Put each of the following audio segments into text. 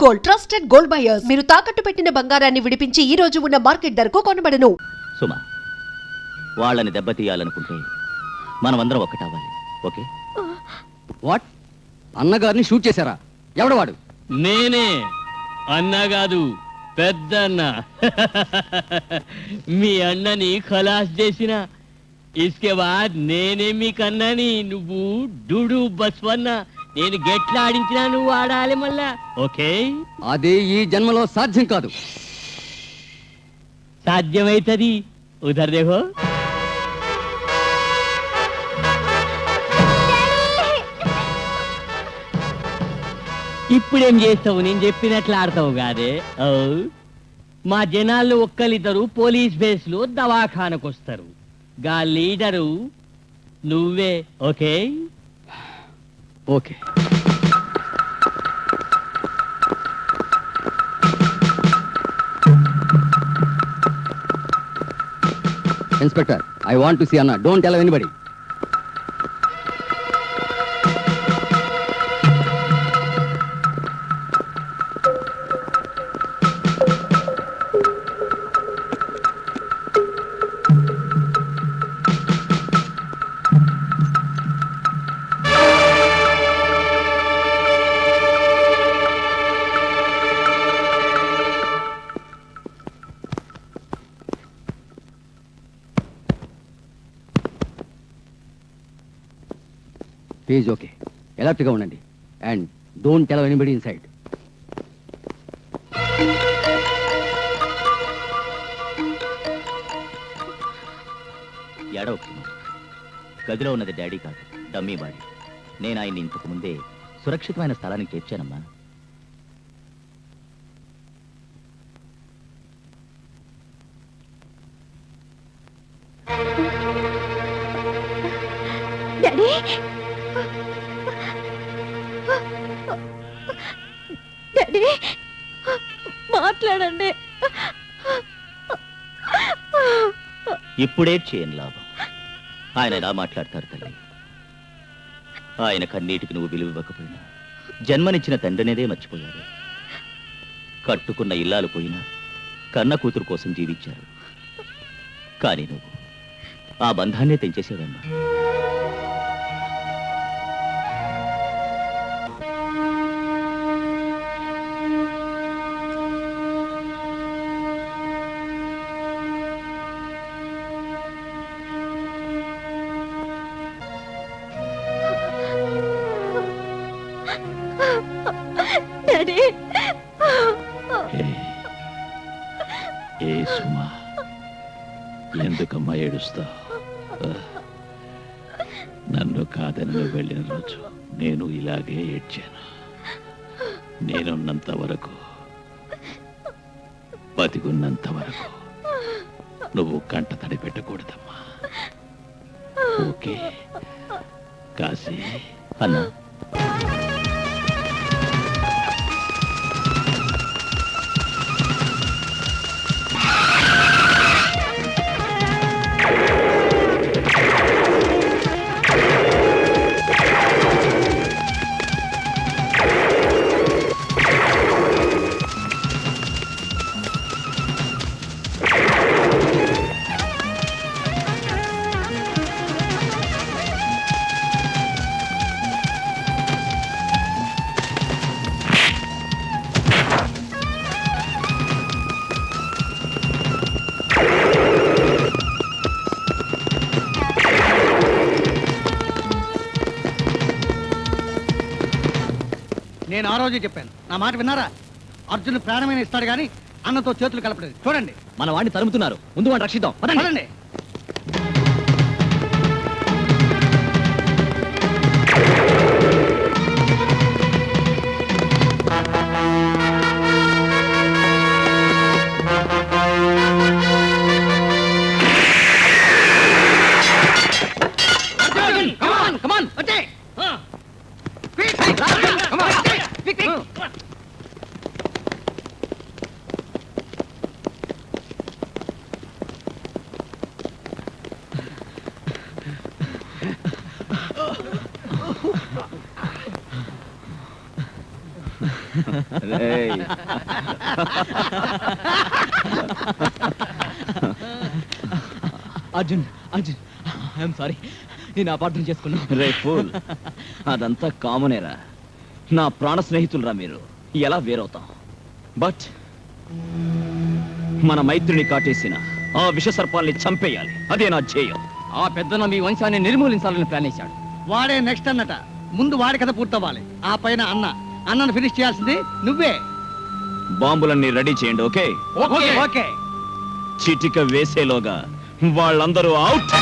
Gold, trusted gold buyers. మీరు తాకట్టు పెట్టిన బంగారాన్ని విడిపించి ఈ రోజు ఉన్న మార్కెట్ ధరకు కొనబడను. సుమా, వాళ్ళని దెబ్బతీయాలనుకుంటే మనమందరం ఒక్కటవ్వాలి. ఓకే? వాట్? అన్నగారిని షూట్ చేశారా? ఎవడవాడు? నేనే. అన్న కాదు, పెద్ద అన్న. మీ అన్నని ఖలాస్ చేసిన. ఇస్కే బాద్ నేనే మీకన్నని. నువ్వు డూడు బస్వన్న. నేను గెట్లా ఆడించినా నువ్వు ఆడాలి మళ్ళా. ఓకే? అది ఈ జన్మలో సాధ్యం కాదు. సాధ్యమైతది. ఉధర్ దేఖో. ఇప్పుడేం చేస్తావు? నేను చెప్పినట్లు ఆడతావు కాదే. మా జనాల్లో ఒక్కరిద్దరు పోలీస్ బేస్లో దవాఖానకు వస్తారు. గా లీడరు నువ్వే. Okay? Okay. Inspector, I want to see అన్న. Don't tell anybody. Please okay, అలర్ట్గా ఉండండి. And don't tell anybody inside. ఏడవకు. గదిలో ఉన్నది డాడీ కాదు, డమ్మీ బాడీ. నేను ఆయన్ని ఇంతకు ముందే సురక్షితమైన స్థలానికి చేర్చానమ్మా. డాడీ, డాడీ మాట్లాడండి. ఇప్పుడే చేయని లాభం. ఆయన ఎలా మాట్లాడతారు తల్లి? ఆయన కన్నీటికి నువ్వు విలువ ఇవ్వకపోయినా జన్మనిచ్చిన తండ్రినేదే మర్చిపోయారు. కట్టుకున్న ఇల్లాలు పోయినా కన్న కూతురు కోసం జీవించారు. కానీ నువ్వు ఆ బంధాన్నే తెంచేసేవమ్మా. డాడీ, ఏ సుమా, ఎందుకమ్మా ఏడుస్తావు? నన్ను కాదని వెళ్ళిన రోజు నేను ఇలాగే ఏడ్చాను. నేనున్నంత వరకు, బతికున్నంత వరకు నువ్వు కంట తడి పెట్టకూడదమ్మా. ఓకే? కాశీ అన్నా, నేను ఆ రోజే చెప్పాను. నా మాట విన్నారా? అర్జున్ ప్రాణమైన ఇస్తాడు కానీ అన్నతో చేతులు కలపలేదు. చూడండి, మన వాడిని తరుముతున్నారు. ముందు వాడిని రక్షిద్దాం. పదండి. రేయ్, అర్జున్ అర్జున్ ఐఎమ్ సారీ, నేను అపార్థం చేసుకున్నా. రే ఫూల్, అదంతా కామనేరా. నా ప్రాణ స్నేహితులరా మీరు, ఎలా వేరవుతాం? బట్ మన మైత్రిని కాటేసిన ఆ విష సర్పాల్ని చంపేయాలి, అదే నా ధ్యేయం. ఆ పెద్దన మీ వంశాన్ని నిర్మూలించాలని ప్లాన్ వేశాడు. వాడే నెక్స్ట్ అన్నట. ముందు వాడి కథ పూర్తవ్వాలి. ఆ పైన అన్నను ఫినిష్ చేయాల్సింది నువ్వే. బాంబులన్నీ రెడీ చేయండి, ఓకే? Okay okay. చిటిక వేసేలోగా వాళ్ళందరూ అవుట్.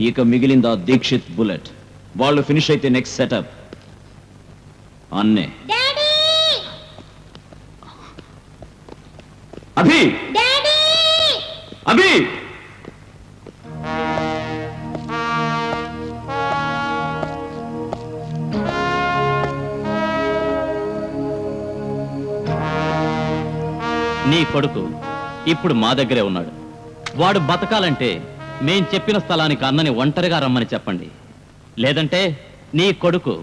ఇక మిగిలిందా దీక్షిత్ బుల్లెట్. వాళ్ళు ఫినిష్ అయితే నెక్స్ట్ సెటప్ అన్నే. అభి అభి నీ కొడుకు ఇప్పుడు మా దగ్గరే ఉన్నాడు. వాడు బతకాలంటే మేం చెప్పిన స్థలానికి అన్నని ఒంటరిగా రమ్మని చెప్పండి. లేదంటే నీ కొడుకు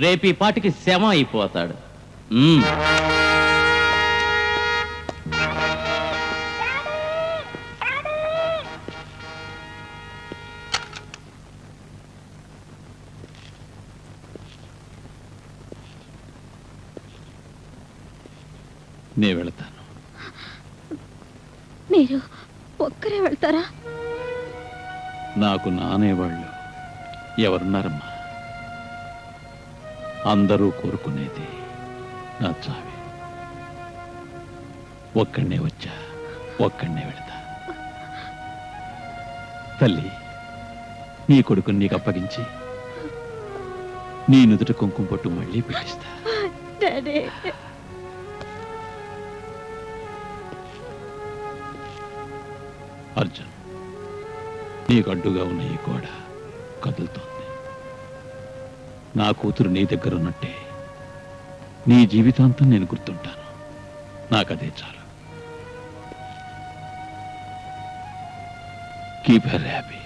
రేపీ పాటికి శమ అయిపోతాడు. నే వెళతాను. మీరు ఒక్కరే వెళ్తారా? నాకు నానేవాళ్ళు ఎవరున్నారమ్మా? అందరూ కోరుకునేది నా చావే. ఒక్కడనే వచ్చా, ఒక్కడనే వెళతా. తల్లి, నీ కొడుకుని నీకు అప్పగించి నీ నుదుట కుంకుమ పొట్టు మళ్ళీ పెట్టిస్తా. డాడీ, అర్జున్, నీకు అడ్డుగా ఉన్న ఈ గోడ కదులుతోంది. నా కూతురు నీ దగ్గర ఉన్నట్టే నీ జీవితాంతం నేను గుర్తుంటాను. నాకదే చాలు. Keep her happy.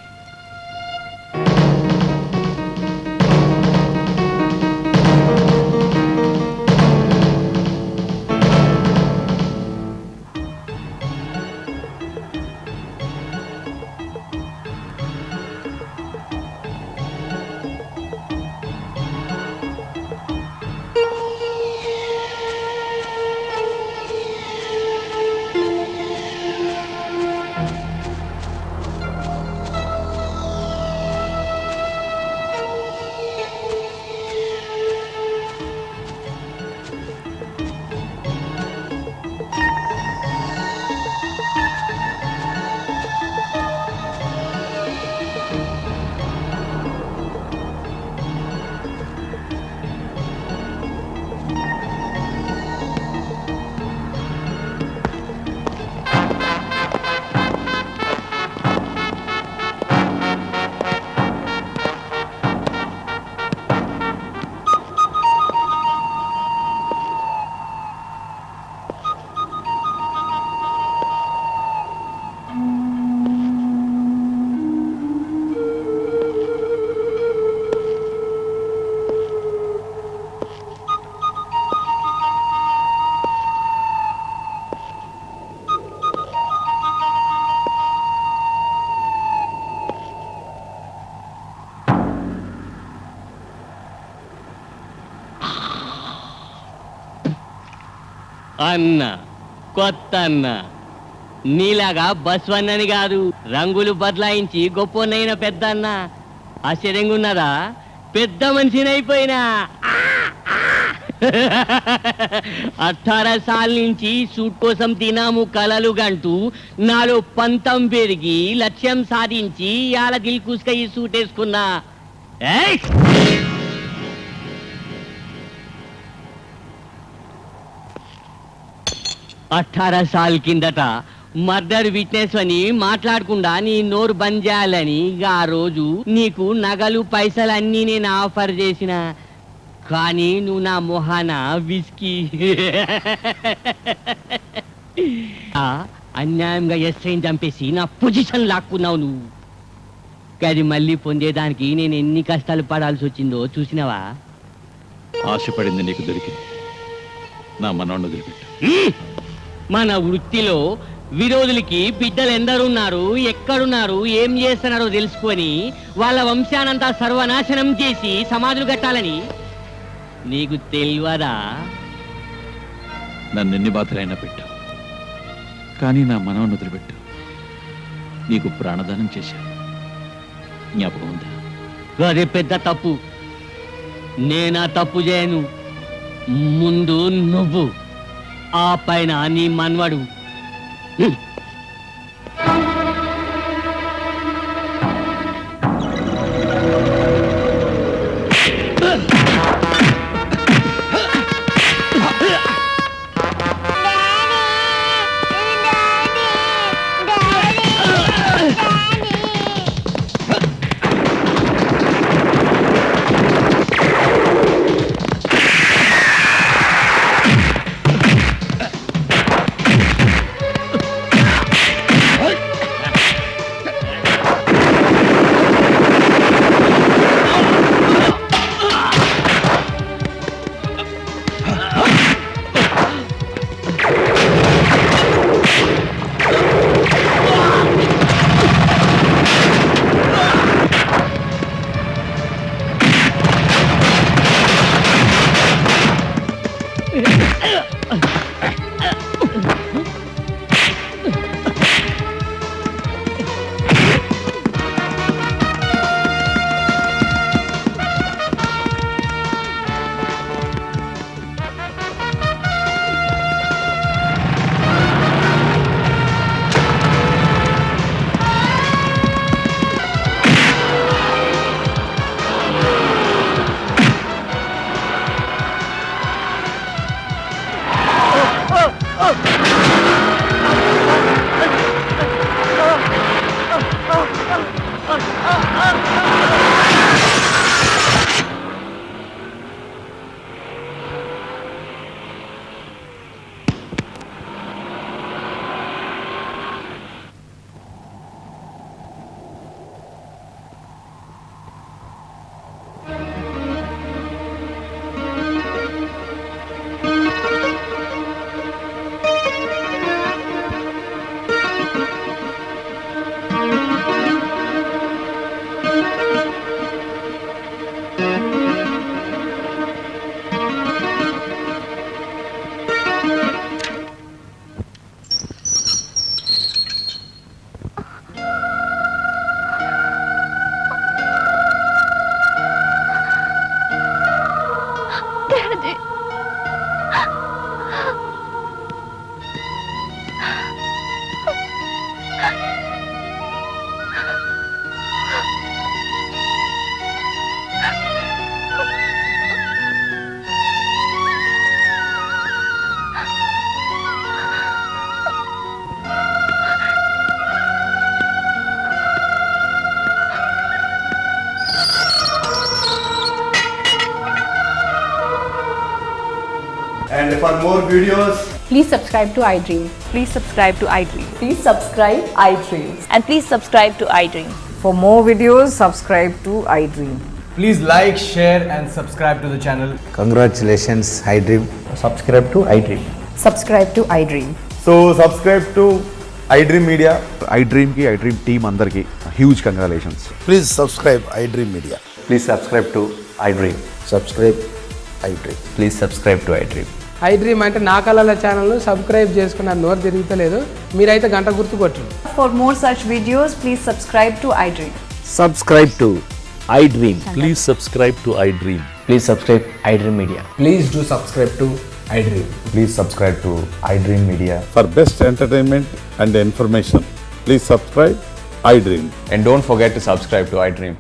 అన్న కొత్త అన్న నీలాగా బస్వన్నని కాదు, రంగులు బదలాయించి గొప్పనైన పెద్ద అన్న. ఆశ్చర్యంగా పెద్ద మనిషినైపోయినా. 18 సార్ల నుంచి సూట్ కోసం తినాము కలలు గంటూ నాలో పంతం పెరిగి లక్ష్యం సాధించి ఇవాళ దిల్కుస్క ఈ సూట్ వేసుకున్నా. 18 సార్ల కిందట మర్డర్ విట్నెస్ అని మాట్లాడకుండా నీ నోరు బంద్ చేయాలని ఆ రోజు నీకు నగలు పైసలు అన్నీ నేను ఆఫర్ చేసిన. కానీ నువ్వు నా మొహాన విస్కీ అన్యాయంగా ఎస్ఐని చంపేసి నా పొజిషన్ లాక్కున్నావు నువ్వు. అది మళ్ళీ పొందేదానికి నేను ఎన్ని కష్టాలు పడాల్సి వచ్చిందో చూసినావా? ఆశపడింది నీకు దొరికింది. నా మనోడిని వదిలిపెట్టు. మన వృత్తిలో విరోధులకి బిడ్డలు ఎందరున్నారు, ఎక్కడున్నారు, ఏం చేస్తున్నారో తెలుసుకొని వాళ్ళ వంశానంతా సర్వనాశనం చేసి సమాధులు కట్టాలని నీకు తెలియదా? నన్ను ఎన్ని బాధలైనా పెట్టు, కానీ నా మనోడిని వదిలిపెట్టు. నీకు ప్రాణదానం చేశాను, జ్ఞాపకం ఉందా? అదే పెద్ద తప్పు. నేనా తప్పు చేయను. ముందు నువ్వు, ఆ పైన నీ మన్వడు. And for more videos, please subscribe to iDream. Please subscribe to iDream. Please subscribe iDream. And please subscribe to iDream. For more videos, subscribe to iDream. please like, share and subscribe to the channel. Congratulations, iDream. Subscribe to iDream. Subscribe to iDream. So subscribe to iDream Media. iDream ki iDream team andarki huge congratulations. Please subscribe iDream Media. Please subscribe to iDream. Subscribe iDream. Please subscribe to iDream. I dream అంటే నా కళల ఛానల్ను subscribe చేసుకున్న నోరు తిరుగుతలేదు. మీరైతే గంట గుర్తు కొట్టండి. For more such videos, please subscribe to iDream. Subscribe to I dream. Please subscribe to I dream. Please subscribe iDream Media. Please do subscribe to iDream. Please subscribe to iDream Media. For best entertainment and information please subscribe I dream. And don't forget to subscribe to iDream.